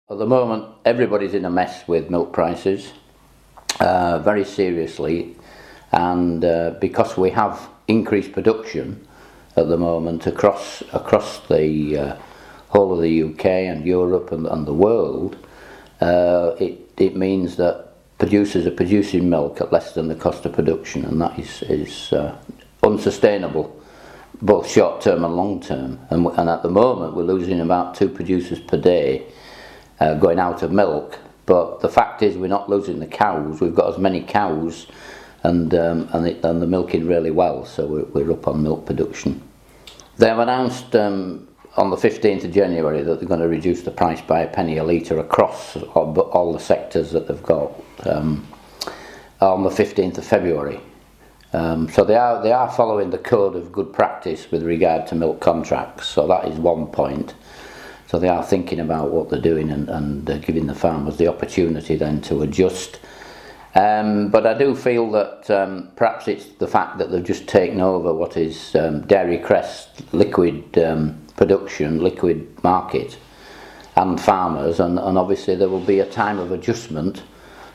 At the moment, everybody's in a mess with milk prices, very seriously, and because we have increased production at the moment across the whole of the UK and Europe and the world, it means that producers are producing milk at less than the cost of production, and that is unsustainable, both short term and long term. And at the moment, we're losing about 2 producers per day going out of milk. But the fact is, we're not losing the cows. We've got as many cows, and they're milking really well. So we're up on milk production. They have announced on the 15th of January that they're going to reduce the price by a penny a litre across all the sectors that they've got on the 15th of February. So they are following the code of good practice with regard to milk contracts. So that is one point. So they are thinking about what they're doing and giving the farmers the opportunity then to adjust. But I do feel that perhaps it's the fact that they've just taken over what is Dairy Crest liquid production, liquid market, and farmers, and obviously there will be a time of adjustment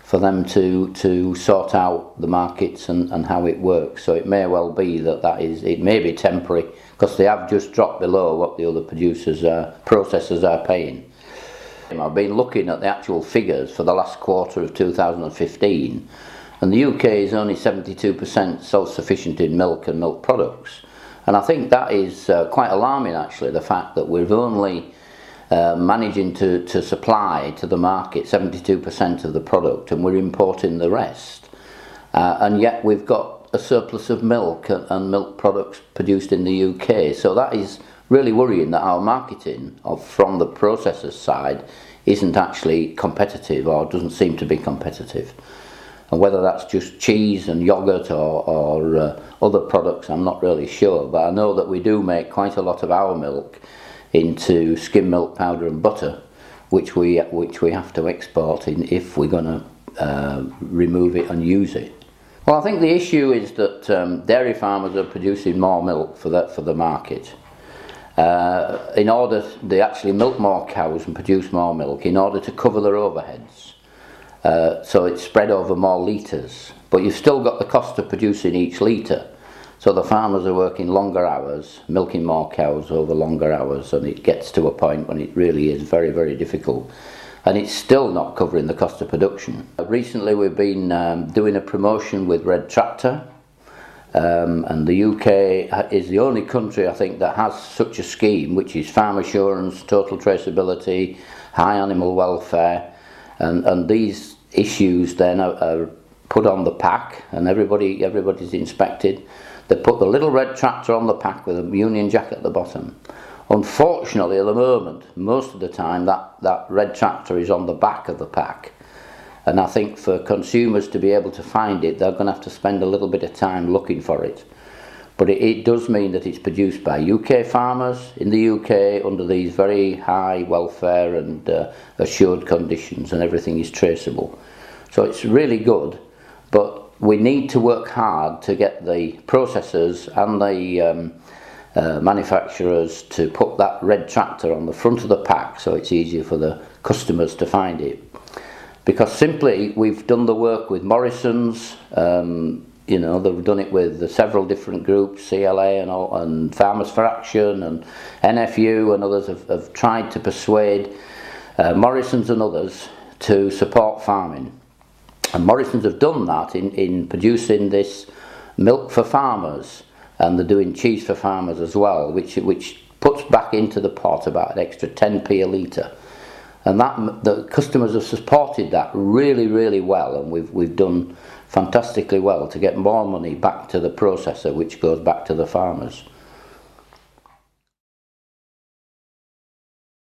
for them to sort out the markets and how it works. So it may well be it may be temporary, because they have just dropped below what the other processors are paying. I've been looking at the actual figures for the last quarter of 2015, and the UK is only 72% self-sufficient in milk and milk products. And I think that is quite alarming, actually, the fact that we're only managing to supply to the market 72% of the product, and we're importing the rest. And yet we've got a surplus of milk and milk products produced in the UK. So that is really worrying, that our marketing from the processors' side isn't actually competitive, or doesn't seem to be competitive. And whether that's just cheese and yoghurt or other products, I'm not really sure. But I know that we do make quite a lot of our milk into skim milk powder and butter, which we have to export if we're going to remove it and use it. Well, I think the issue is that dairy farmers are producing more milk for the market. In order, they actually milk more cows and produce more milk in order to cover their overheads. So it's spread over more litres, but you've still got the cost of producing each litre. So the farmers are working longer hours, milking more cows over longer hours, and it gets to a point when it really is very, very difficult. And it's still not covering the cost of production. Recently we've been doing a promotion with Red Tractor, and the UK is the only country, I think, that has such a scheme, which is farm assurance, total traceability, high animal welfare, and these issues then are put on the pack, and everybody's inspected. They put the little red tractor on the pack with a Union Jack at the bottom. Unfortunately, at the moment, most of the time that red tractor is on the back of the pack, and I think for consumers to be able to find it, they're going to have to spend a little bit of time looking for it. But it does mean that it's produced by UK farmers in the UK under these very high welfare and assured conditions, and everything is traceable. So it's really good, but we need to work hard to get the processors and the manufacturers to put that red tractor on the front of the pack so it's easier for the customers to find it. Because simply, we've done the work with Morrison's, they've done it with several different groups, CLA and Farmers for Action and NFU, and others have tried to persuade Morrison's and others to support farming. And Morrison's have done that in producing this milk for farmers, and they're doing cheese for farmers as well, which puts back into the pot about an extra 10p a litre. And that the customers have supported that really, really well, and we've done fantastically well to get more money back to the processor, which goes back to the farmers.